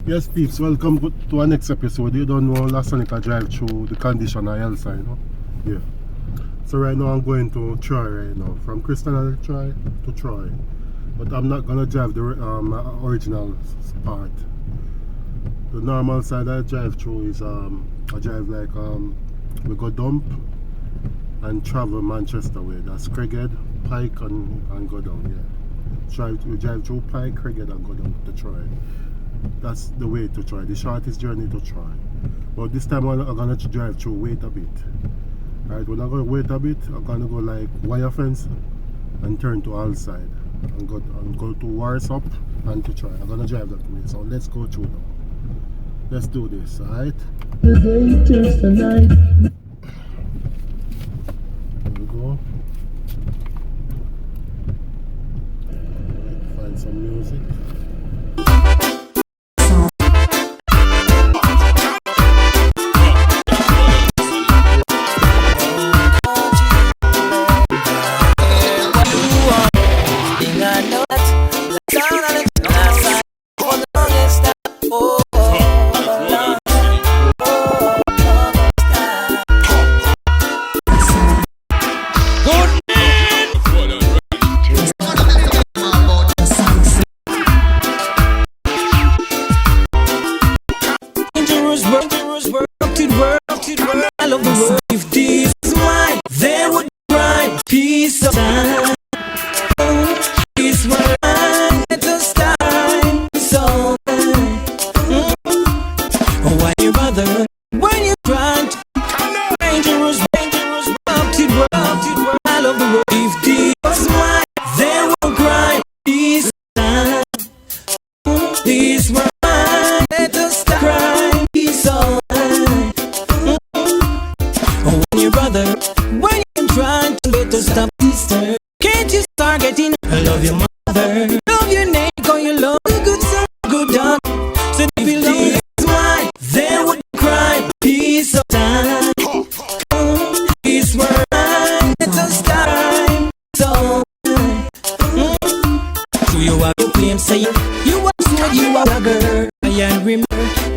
Yes, peeps, welcome to our next episode. You don't know Lasanik drive through the condition of Elsa, you know? Yeah. So right now I'm going to Troy right now. From Christiana to Troy. But I'm not gonna drive the original part. The normal side I drive through is I drive like we go dump and travel Manchester way. That's Craighead, Pike and go down, yeah. We drive through Pike, Craighead and go down to Troy. That's the way to try, the shortest journey to try. But this time I'm gonna drive through wait a bit. Right, when I'm gonna wait a bit, I'm gonna go like wire fence and turn to all side and go to Warsop and to try. I'm gonna drive that way. So let's go through now. Let's do this, alright? Here we go. Right, find some music. I love the world. If this is mine, there would be right peace of time. It's where I let us time. So why you bother when you try to dangerous, up to world. I love the world. If this was mine, there would be right peace of time. This where I let us cry peace of brother, when you try to let us stop this turn, can't you start getting? I love your mother, love your name, call you love, good son, good dog. So if you love this why they would cry, peace of time. Peace where I let us time. So you are to claim saying you are what you are a girl. I remember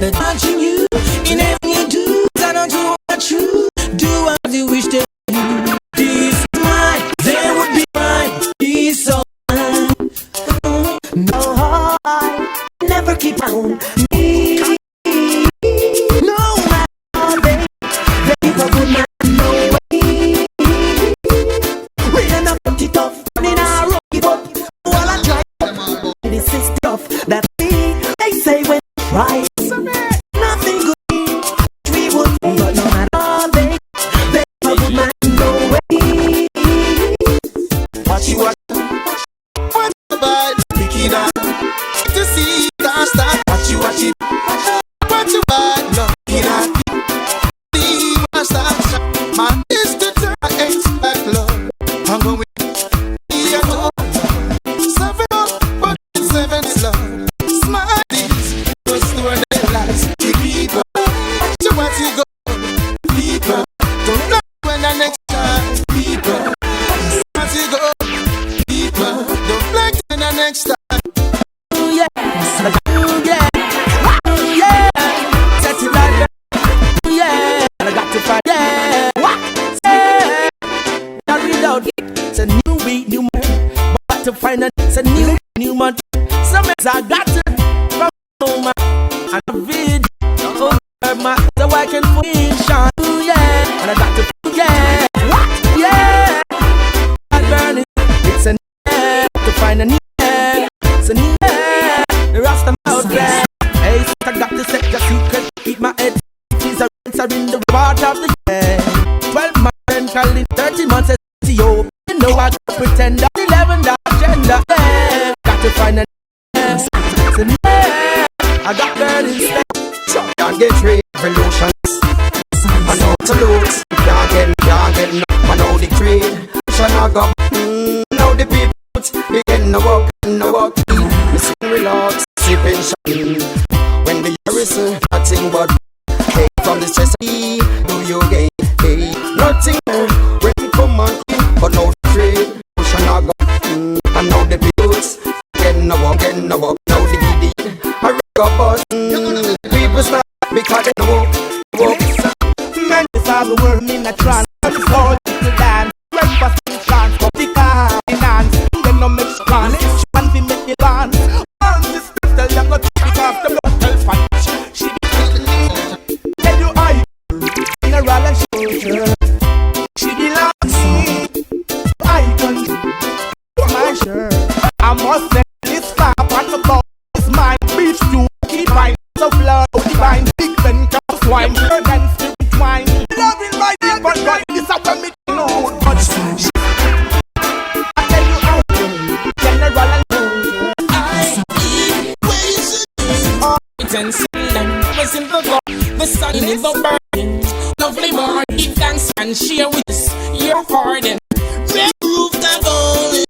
that watching you in everything you do, I don't do what you do as you wish to do. This is mine, there would be right peace of mind. No, I never keep on me. No matter they a good man, no way. We end up put it off, running our road, give up. While I try, this is stuff that they say when right. Nothing good we would, but no matter they a good man, no way. Watch you watch the bad picking up to see can't stop. Watch you watch it. Watch you bad looking at see what's that. My is the time expect love. I'm going here to 7 up, but 7's love. Smarties, just doing their lives. People, watch you go. People, don't know when the next time. People, watch you go. People, don't like when the next time. Ooh yeah, ooh yeah, ooh yeah. Set it right there. Ooh yeah, I got to find yeah. What? Yeah. Now reload. It's a new beat, new man. But to find it's a new month. Some I got to from home and a video. Oh my, so I can feel shine. Ooh yeah, and I got to yeah. What? Yeah. I burn it. It's a yeah. To find a new yeah. It's a new yeah. The rasta out there. Hey, I got to set your secret. Keep my head. These are in the part of the year. 12 months and calling 30 months as CEO. You know I can pretend that 11 that agenda. Yeah. Got to find a yeah. It's a yeah. I got burning step. Can't get revolutions. I know to lose. Can't get no. I know the trade. Shall not go. Now the people begin to walk. Listen, relax, sipping shine. When the year is nothing but hey, from the stress, do you gain? Hey, nothing more. When you come on, but no trade. Shall not go. I know the people getting a walk. Now the giddy. I rig up us. cause they know. Men is all the world in a trance. It's all to dance. Breakfast in chance. Come the car in hands. Then no make plans. She want to make it dance. One sister tell you go take off the bottle fat. She tell you I general and soldier. She belongs to me. I can my shirt. I must say this far on the ball. It's mine. Beef stew. Keep mine. So blood divine. Big Ben cow swine. Dance spirit wine. Loving my deep but God. This a when me know much. I tell you how general and soldier. I and them was in the God. The sun is the burning. Lovely morning. Give thanks and share with us your pardon. Red roof the bone.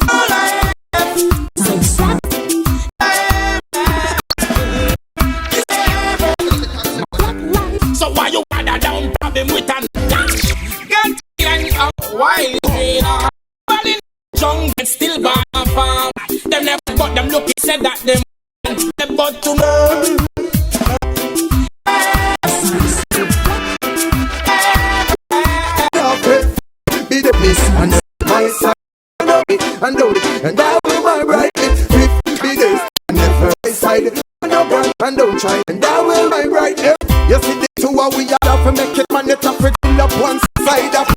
All I have. So why you wanna down problem with an dash? Get and up why but in jungle still by a farm. Them never got them looking said that them but tomorrow. Be the peace and my side and do it and I will my right it be this and never side and don't try and I will my right it. You see the two are we are to make it man it up with up one side of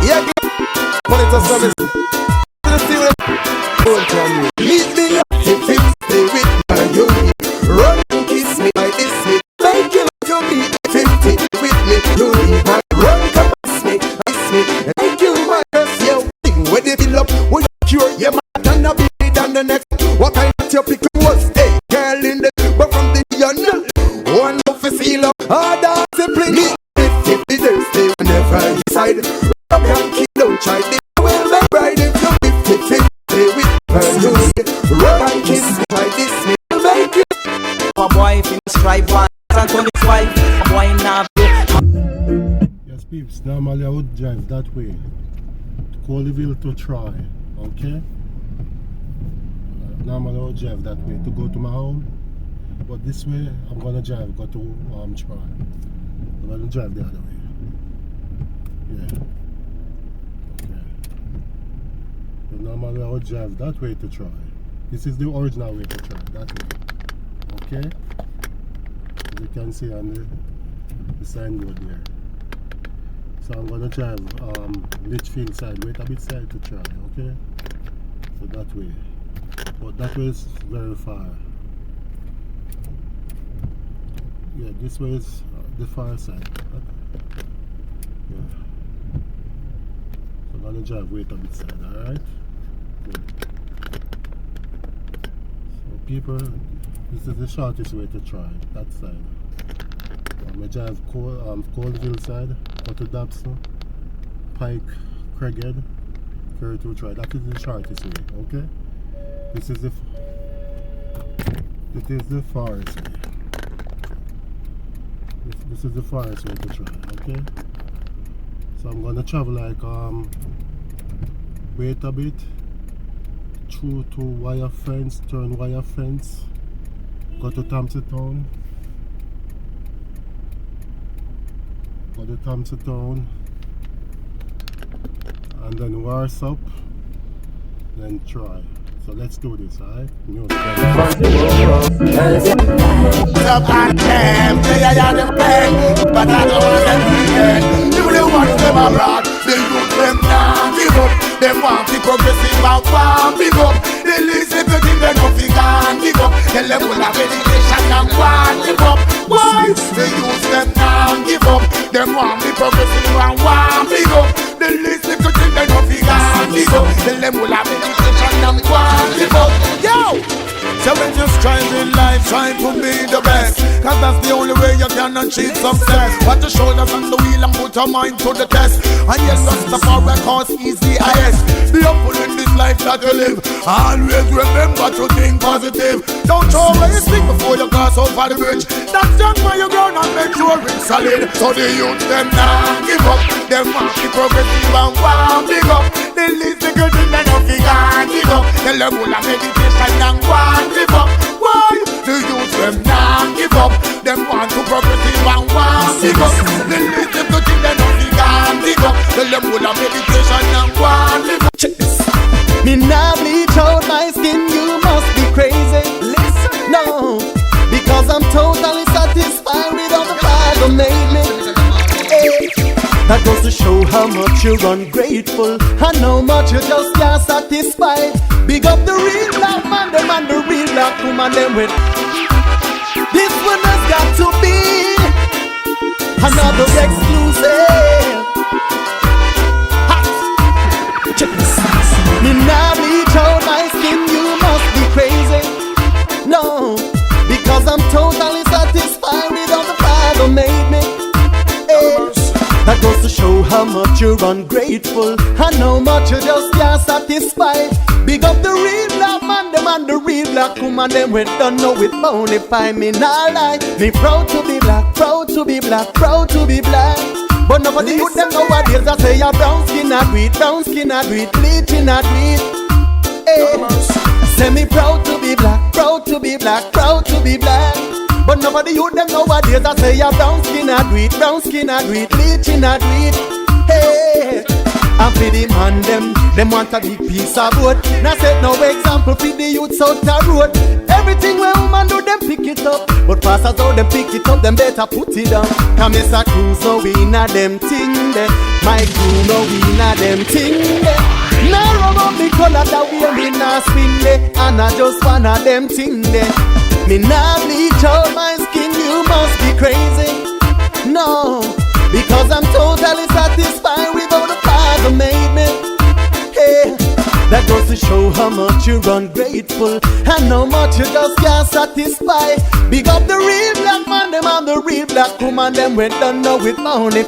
yeah but it's a service to see what going from you meet me up if it stay with you run and kiss me like this me like you to me 50 with me you leave my run come kiss me thank you my best yo when they fill up with cure yeah man can not be than the next what kind of your pick was hey girl in the but from the young one of us seal up hard discipline me 50 days stay whenever you decide rock and keep don't try this will make right if you 50 stay with her you rock and kiss me try this me make it a boy if him strive one and to his wife a boy now Yes, peeps, normally I would drive that way to Colleyville to Troy, okay? Normally I would drive that way to go to my home, but this way I'm gonna drive, go to Troy. I'm gonna drive the other way. Yeah. Okay. So normally I would drive that way to Troy. This is the original way to Troy, that way. Okay? As you can see on the signboard there. So I'm gonna drive Litchfield side, wait a bit side to Troy, okay? So that way. But that way is very far. Yeah, this way is the far side. Yeah. So I'm gonna drive wait a bit side, alright? Good. So people, this is the shortest way to try, that side. I'm gonna drive Colleyville side, go to Dobson, Pike, Craighead, Curry to try. That is the shortest way, okay? This is the farthest way. This is the farthest way to try, okay? So I'm gonna travel like wait a bit, through to wire fence, turn wire fence, go to Thompson Town, and then Warsop, then try. So let's do this, alright? up and them, they are the pain, but I don't want them to get. People they want them abroad, they use them now, give up. Them want the progressive and want big up. They listen to them, they don't think and give up. Tell them all have education and want give up. Why? They use them now, give up. Them want the progressive and want big up. They listen to them, they don't think and give up. Tell them all have education and want give up. Yo! So when you're striving life, trying to be the best, cause that's the only way you can achieve success. Put your shoulders on the wheel and put your mind to the test. And yes, Rastafari cause is the highest. Be humble in this life that you live. Always remember to think positive. Don't throw away your stick before you cross over the bridge. That's just where you ground and make sure it's solid. So the youth them now give up. Them want the progressive and want big up. They listen good and they don't think I give up. Tell them all a meditation and want give up. Why? The youth them now give up. That goes to show how much you're ungrateful and how much you just can't satisfy. Big up the real black man, them and the real black woman, them with. This one has got to be another exclusive. Check this out. Me now bleach out my skin, you must be crazy. No, because I'm totally satisfied with all the Father made me. That goes to show how much you're ungrateful and how much you just can't satisfy. Big up the real black man, them and the real black woman, them we don't know it bonify. Me not lie, me proud to be black, proud to be black, proud to be black. But nobody youth them nowadays I say a brown skin a do it, brown skin a do it, bleaching a do it. Hey, say me proud to be black, proud to be black, proud to be black. But nobody youth them nowadays I say a brown skin a do it, brown skin a do it, bleaching a do it. Hey, and for the man them want a big piece of wood. Now set no example for the youths out the road. Everything where woman do them pick it up, but pastors how them pick it up, them better put it down. Come Mr. Cruz no we na them ting de, my crew no we na them ting de. Now rub up the color that we me na spin de, and I just one of them ting de. Me nah bleach out my skin, you must be crazy. No, because I'm totally satisfied with all the Father made me. Hey, that goes to show how much you're ungrateful and how much you just can't satisfy. Big up the real black man, them and the real black woman, them we don't know it only.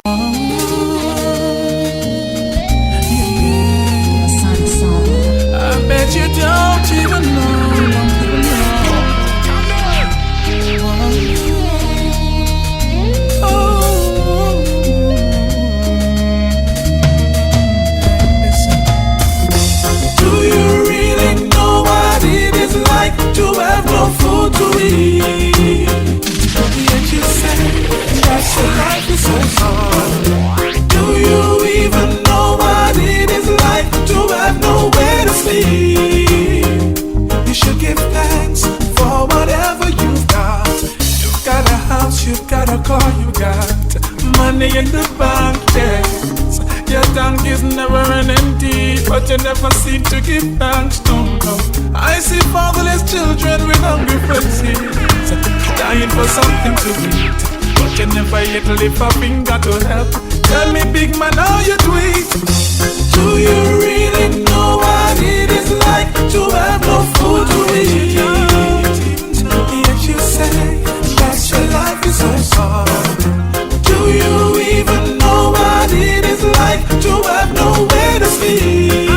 I bet you don't even know. To have no food to eat, yet you say that your life is so hard. Do you even know what it is like to have nowhere to sleep? You should give thanks for whatever you've got. You've got a house, you've got a car, you got money in the bank, yes. Your tank is never an empty, but you never seem to give thanks, no. I see fatherless children with hungry faces, dying for something to eat, but you never yet lift a finger to help. Tell me, big man, how you do it? Do you really know what it is like to have no food to eat? Yet you say that your life is so hard. Do you even know what it is like to have nowhere to sleep?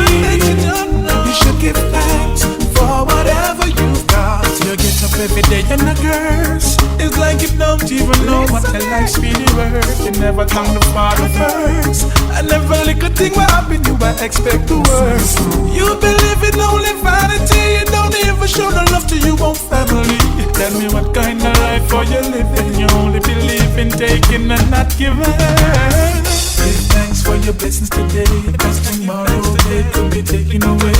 You should give thanks for whatever you've got. You get up every day and a curse. It's like you don't even know what your life's really worth. You never thank the Father first, and every little thing will happen you I expect the worst. You believe in only vanity, you don't even show no love to your own family. Tell me what kind of life are you living? You only believe in taking and not giving. Give thanks for your blessings today, cause tomorrow they could be taken away.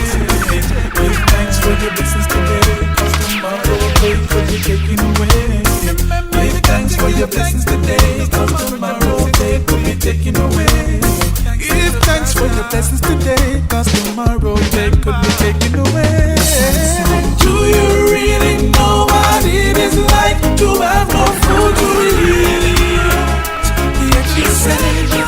Give thanks for your blessings today, cause tomorrow they could be taken away. Give thanks for your blessings today, cause tomorrow they could be taken away. Give thanks for your blessings today, cause tomorrow they could be taken away. Do you really know what it is like to have no food to eat? Yet you say that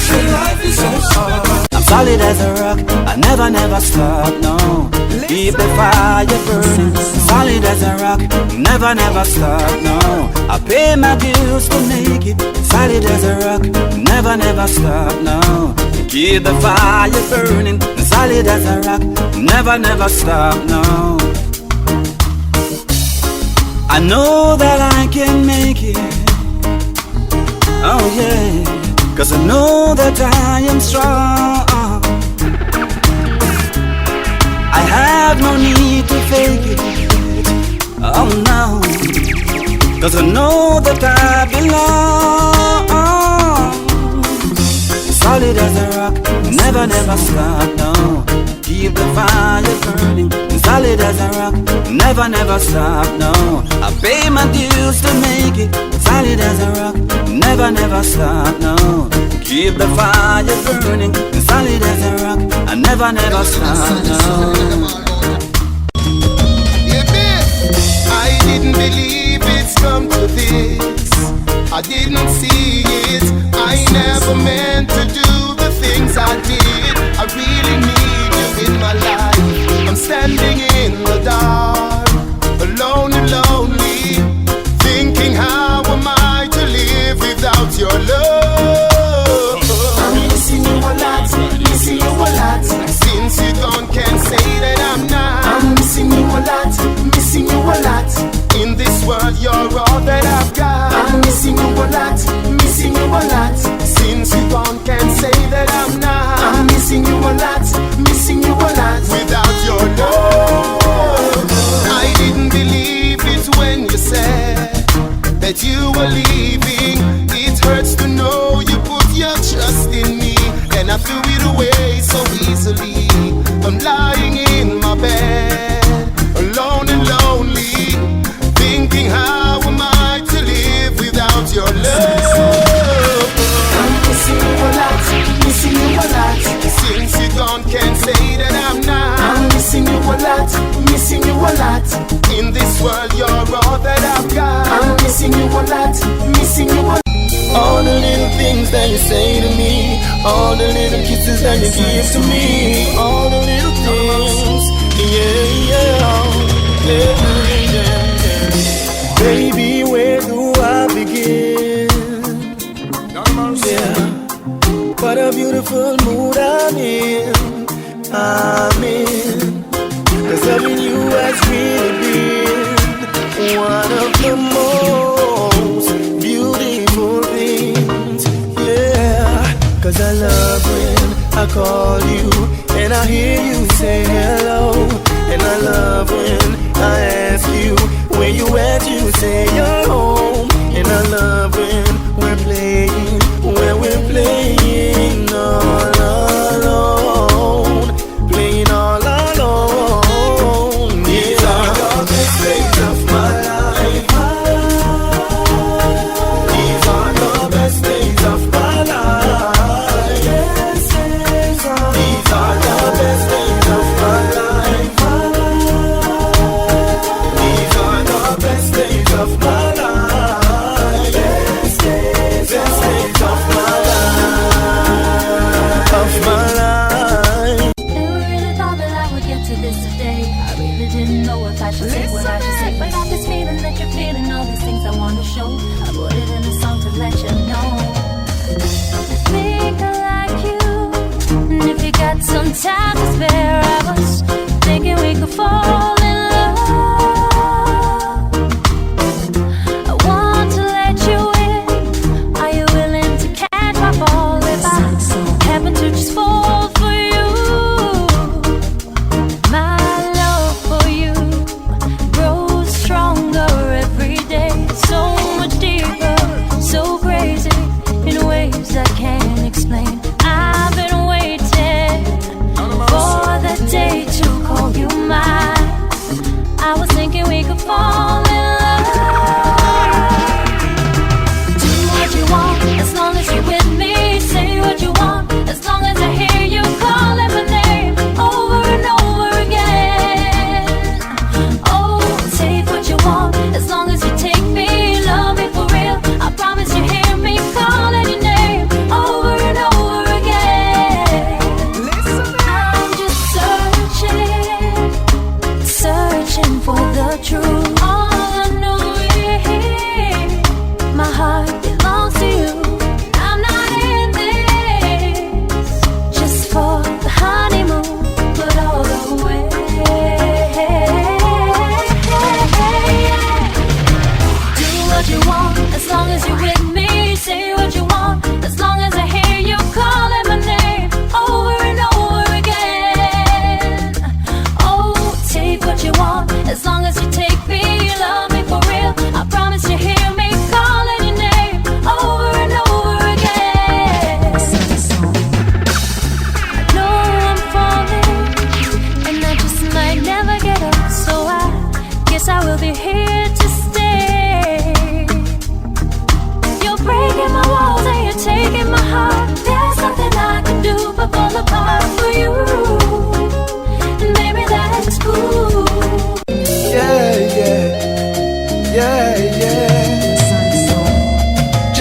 your life is so hard. I'm solid as a rock, I never stop, no. Keep the fire burning. Solid as a rock, never stop, no. I pay my dues to make it. Solid as a rock, never stop, no. Keep the fire burning. Solid as a rock, never stop, no. I know that I can make it. Oh yeah, cause I know that I am strong. I have no need to fake it. Oh no, cause I know that I belong. Solid as a rock, never stop, no. Keep the fire burning. Solid as a rock, never stop, no. I pay my dues to make it. Solid as a rock, never stop, no. Keep the fire burning, solid as a rock, and never, never stop. I didn't believe it's come to this. I didn't see it. I never meant to do the things I did. I really need you in my life. I'm standing in the dark, alone and lonely, thinking how am I to live without your love. I'm missing you a lot, missing you a lot. Since you gone, can't say that I'm not. I'm missing you a lot, missing you a lot. In this world, you're all that I've got. I'm missing you a lot, missing you a lot. Since you gone, can't say that I'm not. I'm missing you a lot, missing you a lot. Without your love, I didn't believe it when you said that you were leaving. It hurts to know you put your trust in me, and I threw it away so easily. I'm lying in my bed, alone and lonely, thinking how am I to live without your love. I'm missing you a lot, missing you a lot. Since you gone, can't say that I'm not. I'm missing you a lot, missing you a lot. In this world, you're all that I've got. I'm missing you a lot, missing you a lot. All the little things that you say to me, all the little kisses that you give to me, all the little things, yeah. Baby, where do I begin? Yeah, what a beautiful mood I'm in. 'Cause loving you has really been one of the most beautiful things. Yeah, 'cause I love when I call you and I hear you say hello. And I love when I ask you where you at, you say you're home. And I love when we're playing all alone, playing all alone. These are the best days of my life. These are the best days of my life. These are the best days of my life. These are the best days of my life. Best days of my life. Of my life. Never really thought that I would get to this today. I really didn't know if I should say what I should say. But I got this feeling that you're feeling all these things I want to show. I put it in a song to let you know. I think I like you, and if you got some time to spare, I was thinking we could fall in love. I want to let you in. Are you willing to catch my ball if I happen to just fall for you? My love for you grows stronger every day, so much deeper, so crazy in ways I can't explain. I've been waiting for the day to call you mine. I was thinking we could fall in love. Do what you want as long as you're with me. Say what you want as long as I hear you calling my name over and over again. Oh, take what you want as long as you take me. Love me for real. I promise you hear me calling your name over and over again. I'm just searching for the truth. All I know is my heart belongs to you. I'm not in this just for the honeymoon, but all the way. Do what you want as long as you're with me. Say what you want as long as I hear you calling my name over and over again. Oh, take what you want as long as you take me. Love me for real. I promise you hear me calling your name over and over again. I know I'm falling, and I just might never get up. So I guess I will be here to stay. Your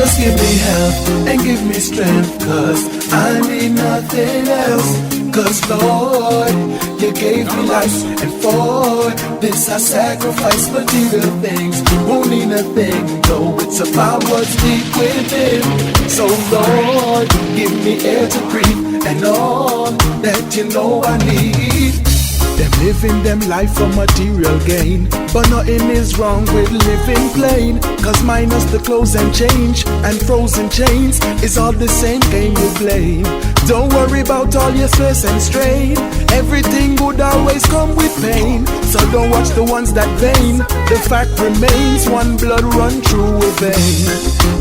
Just give me help and give me strength, 'cause I need nothing else. 'Cause Lord, you gave me life, and for this I sacrifice material things. Won't need a thing, though it's about what's deep within. So Lord, give me air to breathe and all that you know I need. Them living them life for material gain, but nothing is wrong with living plain. 'Cause minus the clothes and change and frozen chains is all the same game you play. Don't worry about all your stress and strain. Everything good always come with pain. So don't watch the ones that vain. The fact remains, one blood run through a vein.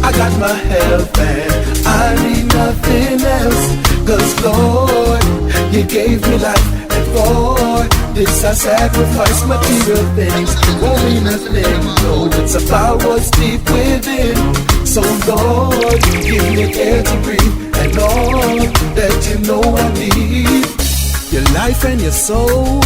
I got my help and I need nothing else. 'Cause Lord, you gave me life, and for this I sacrifice material things. Won't mean nothing, no, it's about what's deep within. So Lord, give me air to breathe and all that you know I need. Your life and your soul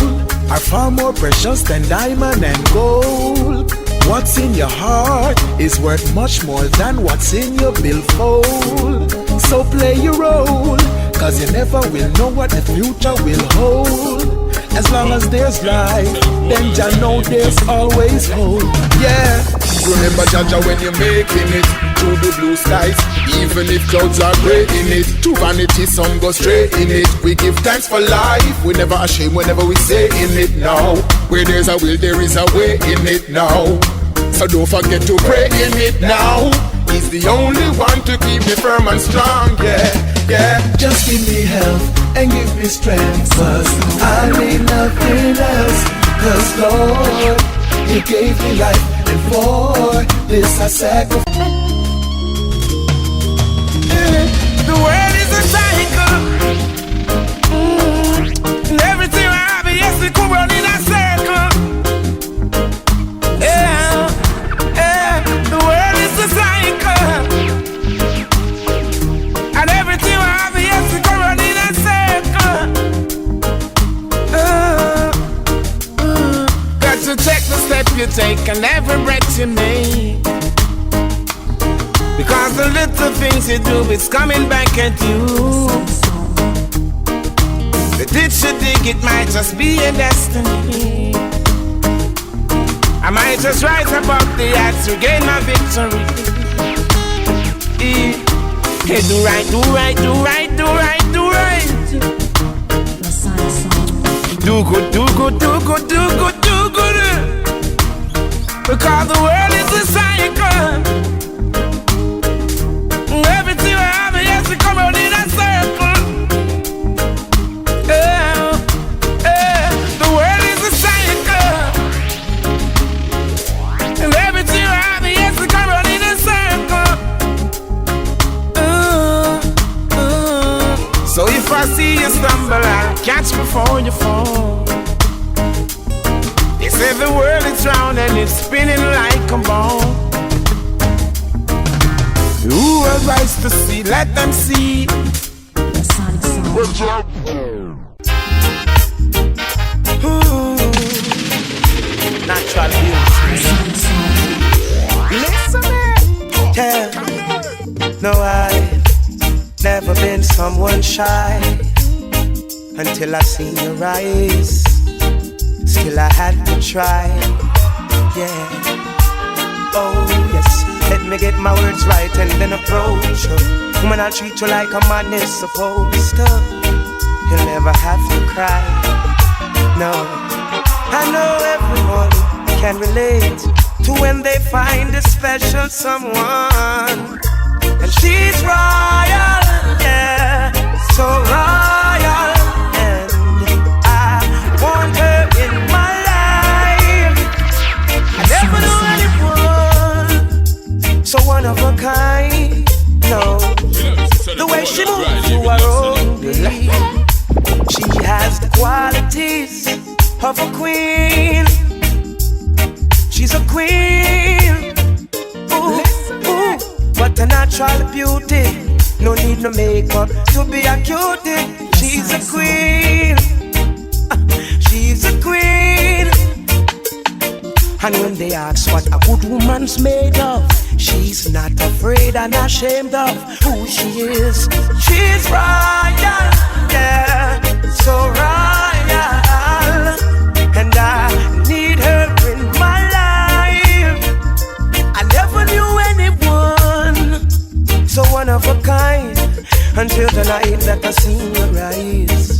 are far more precious than diamond and gold. What's in your heart is worth much more than what's in your billfold. So play your role, 'cause you never will know what the future will hold. As long as there's life, then you know there's always hope. Yeah. Remember Jaja when you're making it through the blue skies, even if clouds are gray in it. To vanity, sun goes straight in it. We give thanks for life, we never ashamed whenever we say in it now. Where there's a will, there is a way in it now. So don't forget to pray in it now. He's the only one to keep me firm and strong, yeah, yeah. Just give me help and give me strength, 'cause I need nothing else. 'Cause Lord, you gave me life, and for this I sacrifice. The world is a cycle, and everything I have, yes, it could run in a circle. Yeah, yeah. The world is a cycle, and everything I have, yes, it could run in a circle. Got to take the step you take and every breath you make. Because the little things you do is coming back at you. The ditch you dig, it might just be a destiny. I might just rise above the odds to gain my victory. Hey, do right, do right, do right, do right, do right. Do good, do good, do good, do good, do good. Because the world is a cycle. Everything I have, yes, it come out in a circle. The world is a cycle, and everything I have, yes, it come out in a circle. So if I see you stumble, I'll catch before you fall. They say the world is round and it's spinning like a ball. Who has eyes to see, let them see. Natural beauty. Listen, yeah. No, I've never been someone shy until I seen your eyes. Still I had to try, yeah. Oh yes, let me get my words right and then approach you. Woman, I'll treat you like a man is supposed to. You'll never have to cry, no. I know everyone can relate to when they find a special someone. And she's royal, yeah, so royal. And I want her in my life. I never knew anyone so one of a kind, no. The way she moves to her own beat, she has the qualities of a queen. She's a queen, ooh, ooh, but a natural beauty. No need no makeup to be a cutie. She's a queen, she's a queen. And when they ask what a good woman's made of, She's not afraid and ashamed of who she is. She's royal, yeah, so royal. And I need her in my life. I never knew anyone so one of a kind until the night that I seen her rise.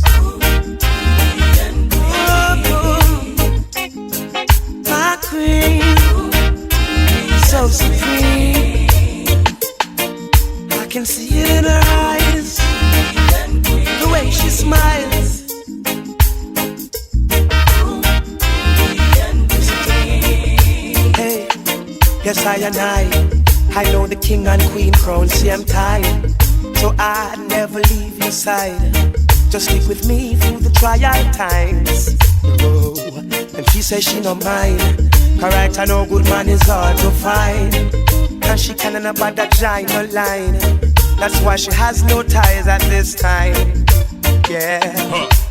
My queen, so supreme. I can see it in her eyes, the way she smiles. Hey, yes I know the king and queen crown same time, so I never leave your side. Just stick with me through the trial times. Oh, and she says she no mind. Correct, I know good man is hard to find, and she can't about that giant line. That's why she has no ties at this time. Yeah,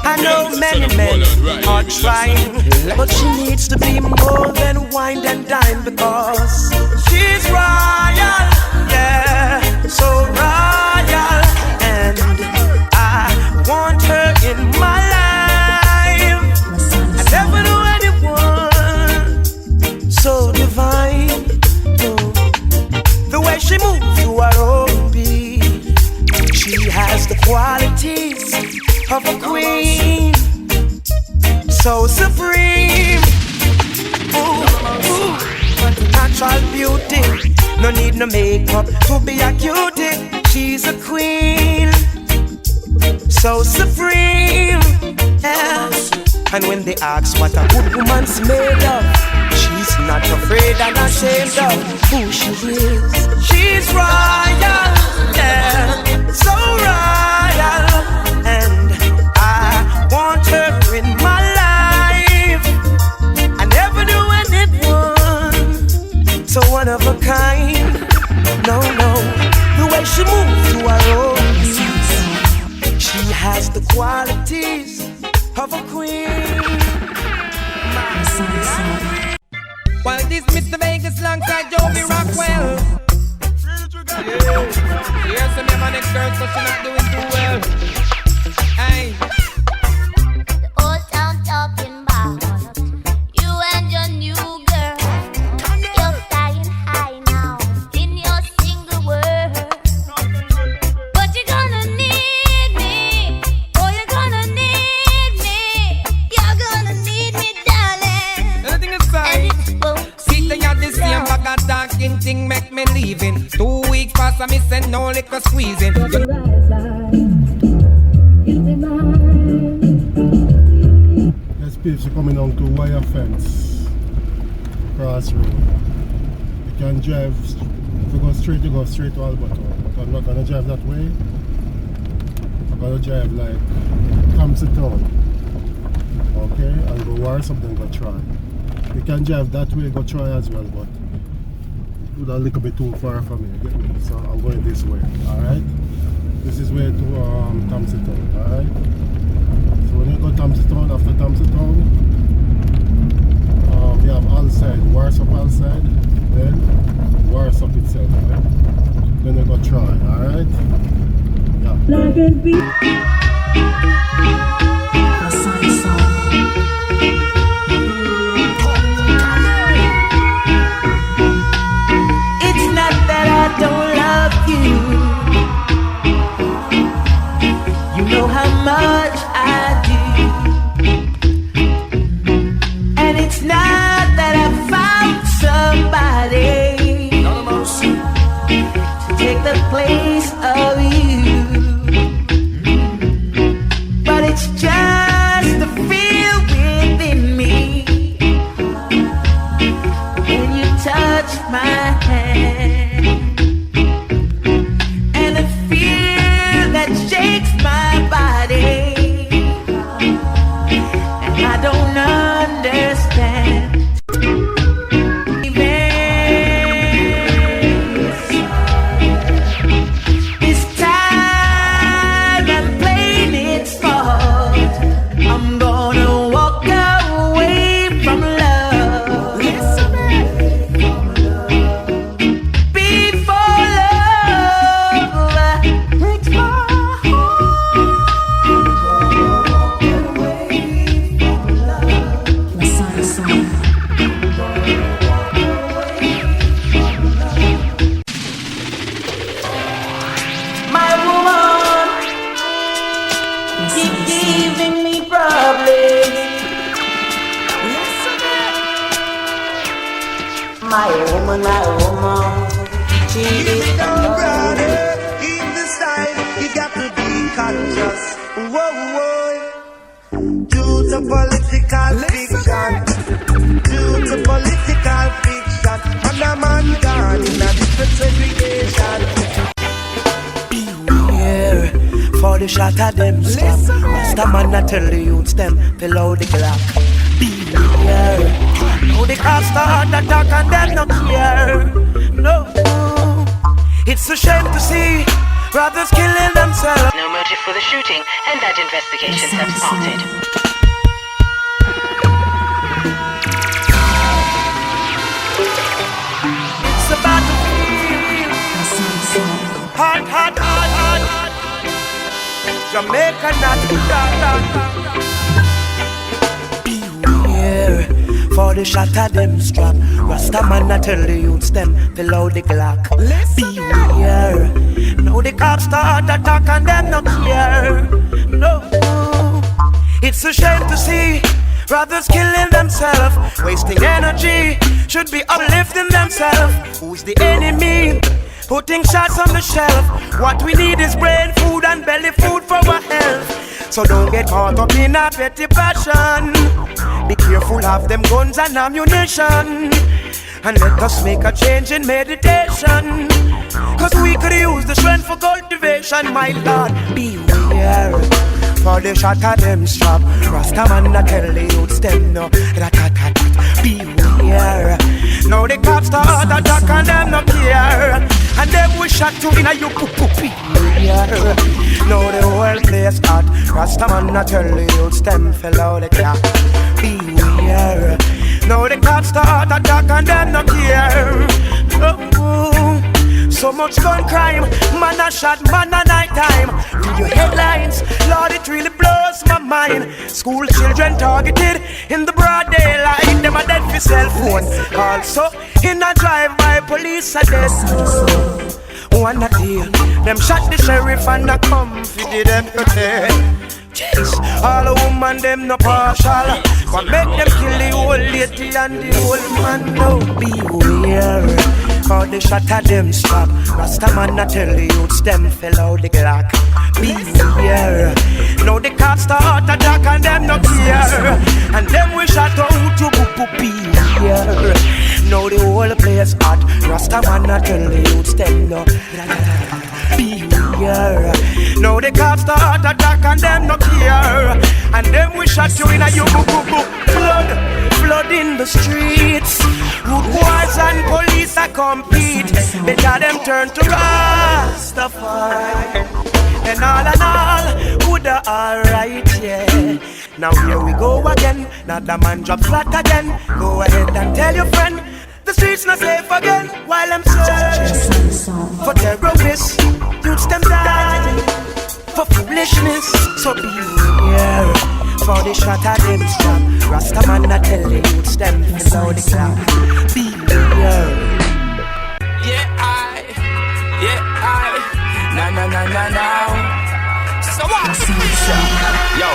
I know many men are trying, but she needs to be more than wine and dine, because she's royal, yeah, so royal, and I want her in my life. I never knew anyone so divine. No. The way she moves to her own beat, she has the qualities of a queen, so supreme. Ooh, ooh. Natural beauty, no need no makeup to be a cutie. She's a queen, so supreme, yeah. And when they ask what a good woman's made of, she's not afraid and ashamed of who she is. She's royal, yeah, so royal, and I want her in my life. I never knew anyone so one of a kind. No, the way she moves to her own beat, she has the qualities of a queen. While this Mr. Vegas alongside Joby Rockwell. Here's some of my next girl, so she's not doing too well. Hey. The old town talking about you and your new girl. You're flying high now in your single world. But you're gonna need me. Oh, you're gonna need me. You're gonna need me, darling. Anything is fine. See, they are the same bag of talking thing make me leaving. 2 weeks past, I missing no liquor squeezing. There's people coming down to wire fence, crossroad. You can drive, if you go straight to Alberta, but I'm not gonna drive that way. I'm gonna drive like Thompson Town, okay, and go Warsop, then go try. You can drive that way, go try as well, but it would a little bit too far from me, get me? So I'm going this way, alright? This is way to Thompson Town, alright? So when you go Thompson Town, after Thompson Town, you have Alside, Warsop Alside, then Warsop itself, right? Then you go try, alright? Yeah. It's not that I don't love you. You know how much I do. And it's not that I found somebody to take the place of you, but it's just the feel within me when you touch my hand, and the fear that shakes my body, and I don't understand. This time I'm playing its fault. I'm gonna walk away from love. Keep it down, brother. Keep the style. You got to be conscious. Whoa, whoa. Due to political fiction. Due to political fiction. And a man gone in a different segregation. Beware. For the shot of them stop. Rasta man I tell the youths them below the Glock. Beware. Now the cops start attack and them no care. No. It's a shame to see brothers killing themselves. No motive for the shooting, and that investigations have started. It's a battlefield. Hot, hot, hot, hot. Jamaica not beware. For the shot of them strap. Rasta man I tell the youths them below the Glock. Beware. Now the cops start attack and them no care. No. It's a shame to see brothers killing themselves, wasting energy. Should be uplifting themselves. Who's the enemy? Putting shots on the shelf. What we need is brain food and belly food for our health. So don't get caught up in a petty passion. Be careful of them guns and ammunition. And let us make a change in meditation. Cause we could use the strength for cultivation, my Lord. Beware. For the shot of them strap. Rasta man I tell the youths them no. Rat-tat-tat-tat. Beware. Now the cops start attack and them no care. And them we shot to in a you poo-poo-pee. Now the whole place hot. Rasta man I tell the youths them fell out the cat. Beware. Now the cops start attack and them no care. Oh, so much gun crime. Man a shot, man a night time. Read your headlines, Lord, it really blows my mind. School children targeted in the broad daylight. Them a dead for cell phone. Also in a drive-by, police are dead. One a deal. Them shot the sheriff and a come for the deputy. Jeez, all the woman them no partial. But make them kill the old lady and the old man. No, beware. For the shot of them strap. Rasta man I tell the youths them fell out the Glock. Beware. Now the cops start attack and them no care. And them we shot out to beware. Now the whole place hot. Rasta man I tell the youths them no. Beware. Now the cops start attack and them no care. And them we shot you in a you blood in the streets. Root boys and police a compete. Better them turn to Rastafari. And all woulda alright, yeah. Now here we go again. Now the man drop flat again. Go ahead and tell your friend the streets not safe again. While I'm searching for terrorists, youths them die for foolishness. So beware. For the shot of them strap. Rasta man I tell the youths them below the clock. Beware. Yeah, I. Now. So what? Yo,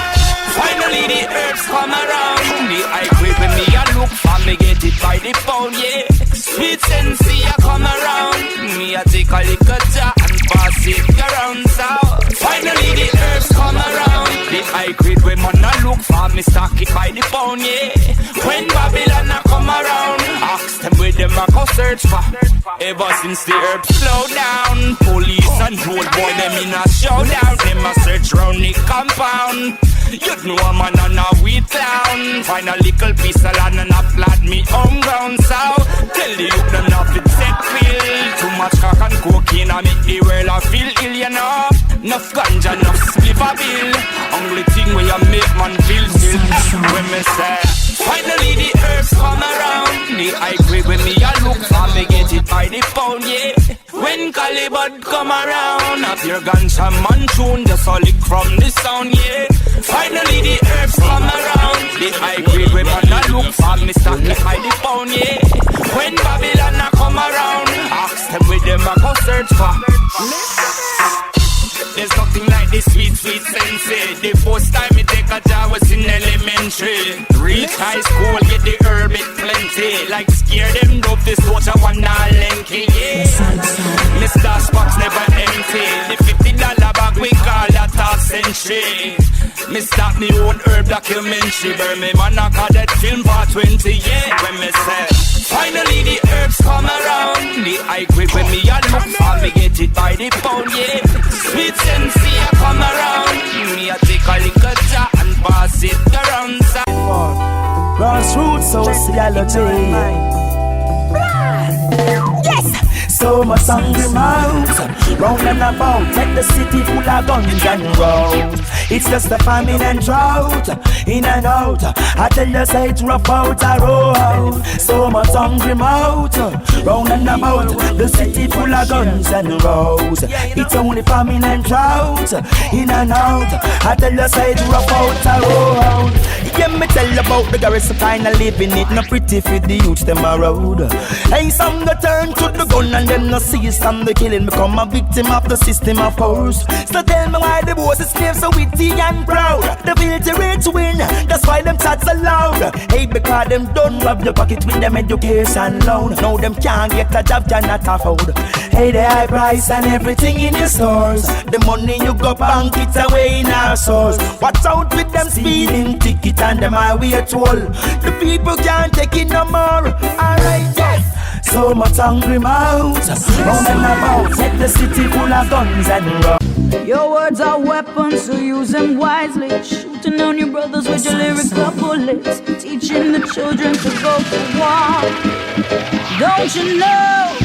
finally the herbs come around. The high grade when me a look for me get it by the pound, yeah. Sweet sensei a come around. Me a take a little jar and pass it around. So finally the herbs come around. The high grade when man a look for me stock it by the pound, yeah. When Babylon a come around, ask them where them a go search for. Ever since the herbs slow down, police and road boy them in a showdown. Them a search round the compound. You know a man on a weed town. Find a little piece of land and a flat me home ground. So tell the youth them not fit set feel. Too much cock and cocaine and make the world a feel ill, you know. Enough ganja, enough spliff a bill. Only thing where you make man feel still. When me say finally the herbs come around. The high grade when me a look for me get it by the pound, yeah. When Calibut come around, up your guns and man tune just a lick from the sound, yeah. Finally the herbs come around. The high grade when man a look for me stock it by the pound, yeah. When Babylon a come around, ask them where them a go search for. There's nothing like this sweet sensei. The first time me take a job was in elementary. Reach high school, get the herb it plenty. Like scare them dope, this water one not lanky, yeah. documentary. Where me man a call that film for 20 years. When me say, finally the herbs come around. The high grade when me a look for, me get it by the pound, yeah. Sweet sensei a come around. Me a take a little jar and pass it around. Grassroots sociology. Yes! So much hungry mouths, round and about, make the city full of guns and roads. It's just a famine and drought, in and out. I tell you, say it's rough out a road. So much hungry mouth, round and about, the city full of guns and roads. It's only famine and drought, in and out. I tell you, say it's rough out a road. Yeah, me tell you about the garrison kind of living it, not pretty for the youth them a road. Ain't some go turn to the gun and them no see some the killing, become a victim of the system of force. So tell me why the boss is slaves so witty and proud. The filthy rich win, that's why them chats are loud. Hey, because them don't rob your pocket with them education loan. Now them can't get a job, cannot afford. Hey, the high price and everything in your stores. The money you go bank, it's away in our source. Watch out with them speeding ticket and them highway toll. The people can't take it no more. Alright, yes. So much hungry mouths, round and about, make the city full of guns and rock. Your words are weapons, so use them wisely. Shooting on your brothers with your lyrical bullets. Teaching the children to go to war. Don't you know,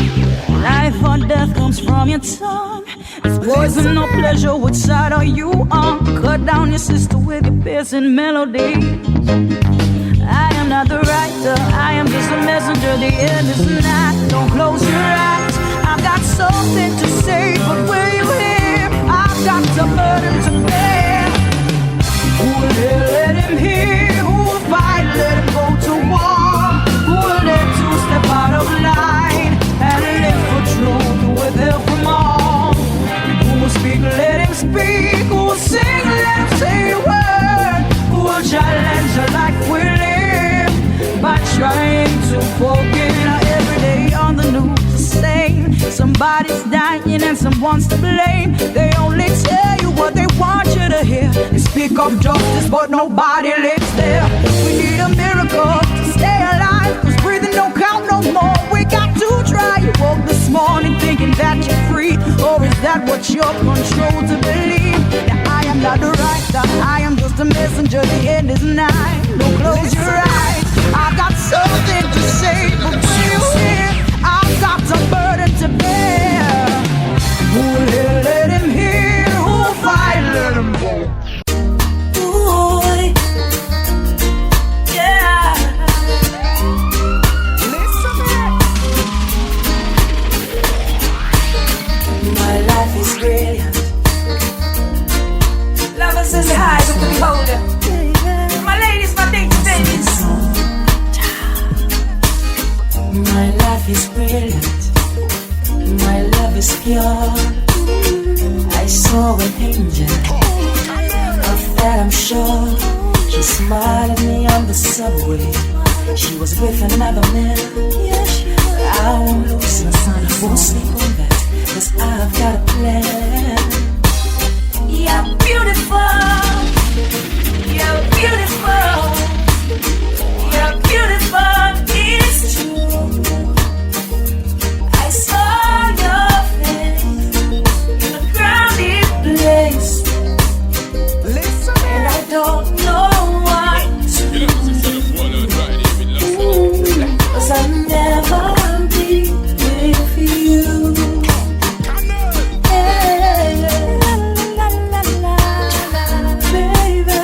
life or death comes from your tongue. It's poison or pleasure, which side are you on? Cut down your sister with your piercing melody. I am not the writer, I am just a messenger. The end is not, don't close your eyes. I've got something to say, but will you hear? I've got a burden to bear. Who will let him hear? Who will fight, let him go to war? Who will dare to step out of line and live for truth with help from all? Who will speak, let him speak. Who will sing, let him say a word. Who will challenge your life with by trying to forget every day on the news the same. Somebody's dying and someone's to blame. They only tell you what they want you to hear. They speak of justice but nobody lives there. We need a miracle to stay alive, cause breathing don't count no more. We got to try. You woke this morning thinking that you're free, or is that what you're controlled to believe? Now I am not the writer, I am just a messenger. The end is nigh, don't close your eyes. I've got something to say, but when you hear, I've got a burden to bear. Who will let him hear? Who will fight, let him go? Ooh, yeah. Listen to that. My life is brilliant. Lovers in the eyes of the beholder. My ladies, my big babies. My life is brilliant, my love is pure. I saw an angel, of that I'm sure. She smiled at me on the subway. She was with another man. I won't lose my son, I won't sleep on that, cause I've got a plan. You're beautiful, you're beautiful, you're beautiful, it's true. I saw your face in a crowded place, and I don't know what to do, cause I'll never be with you. Hey, la, la, la, la, la, baby.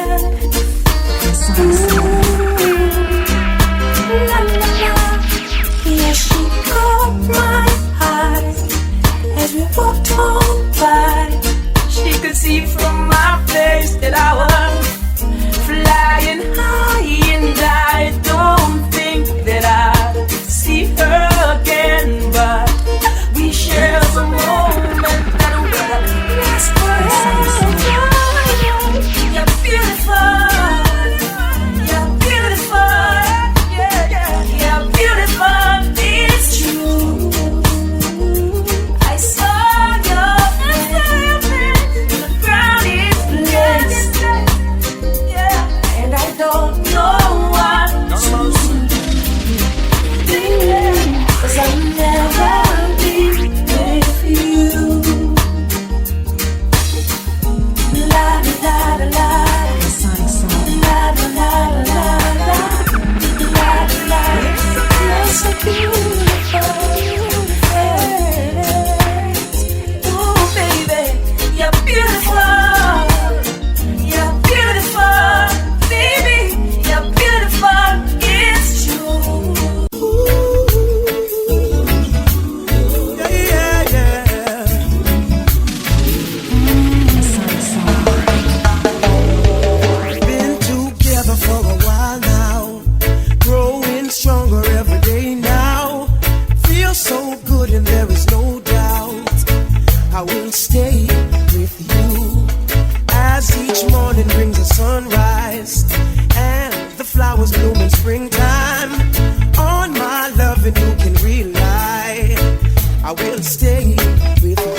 will stay with you.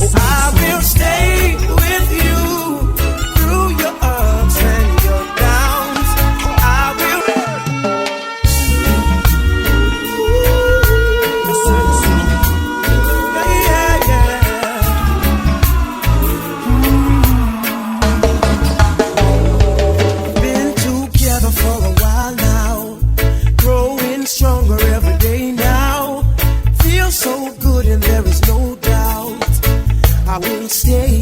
Oh, I will stay with you through your ups and your downs. I will. Yeah, yeah. Been together for a while now, growing stronger every day now. Feel so good and there is no doubt I will stay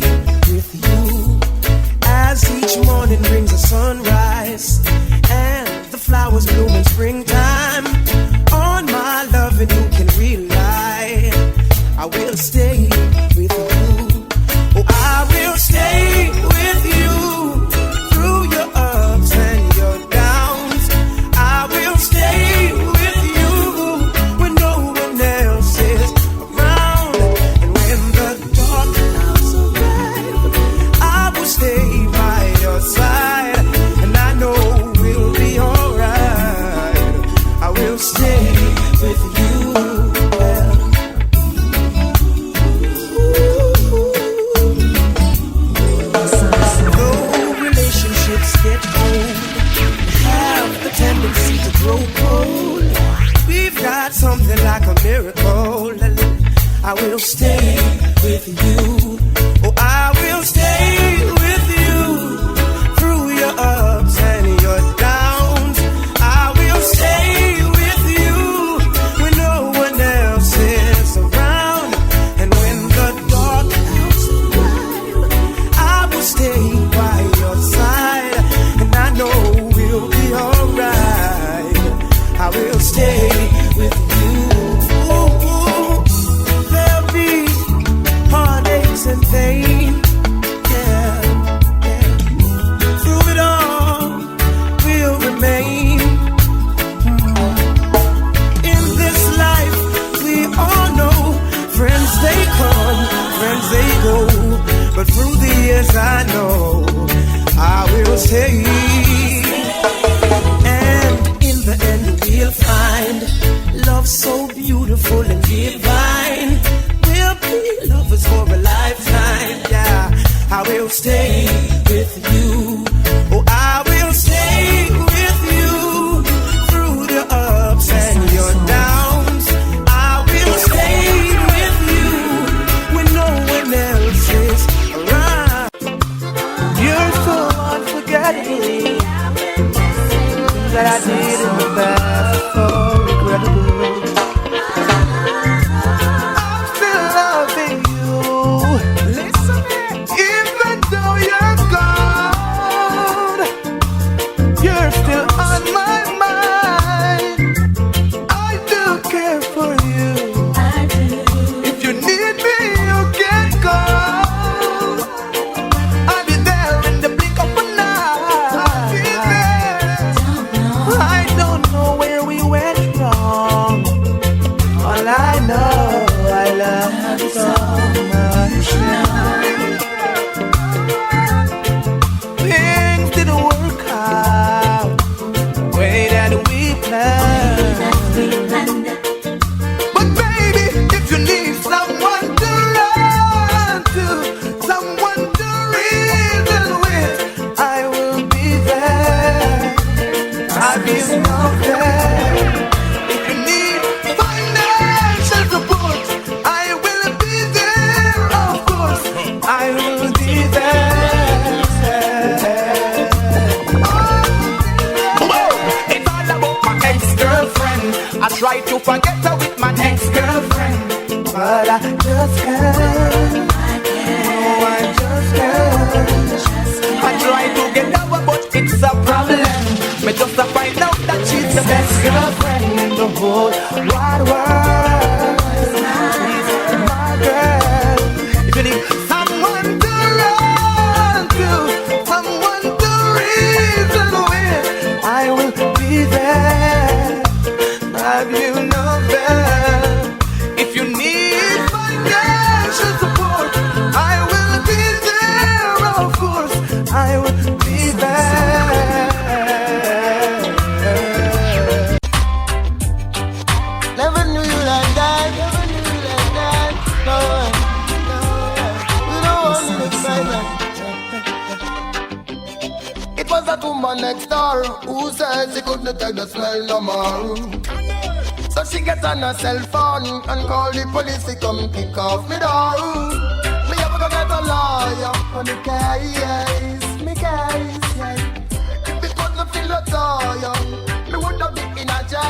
with you as each morning brings a sunrise and the flowers bloom in springtime. On my love and you can rely. I will stay with you. Oh, I will stay with you through your ups and your downs. I will stay with you when no one else is around. And when the dark clouds arrive, I will stay by your side. And I know we'll be alright. I will stay with you. Though relationships get old, have the tendency to grow cold, we've got something like a miracle. I will stay with you. Oh, I will stay with you through your ups and your downs. I will stay with you when no one else is around. And when the dark clouds arrive, I will stay by your side. And I know we'll be alright. I will stay with you. There'll be heartaches and pain. Yeah, yeah. Through it all, we'll remain. In this life, we all know friends they come, friends they go. But through the years, I know I will stay. And in the end, we'll find love so beautiful and divine. We'll be lovers for a lifetime. Yeah, I will stay with you. Oh, I will stay with you through the ups and your downs. I will stay with you when no one else is around. You're so unforgettable. That I did in the past, so regrettable. I'm still loving you. Listen, even though you're gone, you're still on my mind. I do care for you. If you need me, you can call. I'll be there in the blink of an eye. I'll be there. I don't know where we went wrong. All I know, I love you so much. Things didn't work out the way that we planned. But baby, if you need someone to run to, someone to reason with, I will be there. I'll be there. If you need financial support, I will be there. Of course, I will be there. It's all about my ex-girlfriend. I try to forget her with my ex-girlfriend, but I just can't. Oh, I just can't. I try to get over, but it's a problem. Me just to find out that she's the best girlfriend in the whole wide world. She's my girl. If you need someone to run to, someone to reason with, I will be there. Have you know that? If you need financial support, I will be there. Of course, I will be there. Never knew you like that. woman next door who said she couldn't take the smell no more. So she get on her cell phone and call the police to come kick off me door. Me have to get a lawyer for the case, me case, yeah. If it wasn't feel a toy, me would have been in a jail.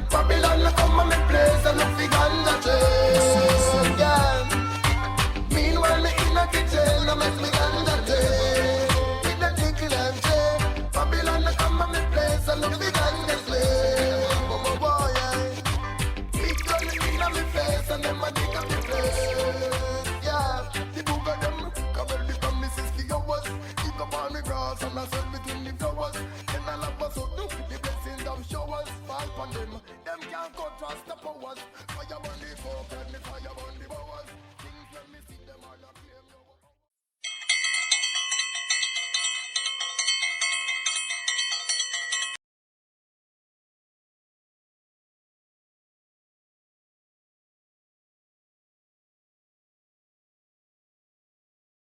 Babylon come on me place and look for ganja jail, yeah. Meanwhile me in a kitchen, I make me ganja jail. In a tickle and jail. Babylon come on me place and look for ganja jail. Me face and them a dig up the place. Yeah, the book of them cover the promises for yours. Keep up on the grass and I sell between the flowers. Then I love us up, the blessings of showers fall upon them. Them can't contrast the powers. Fire on the folk and the fire on the bowers. Things when me see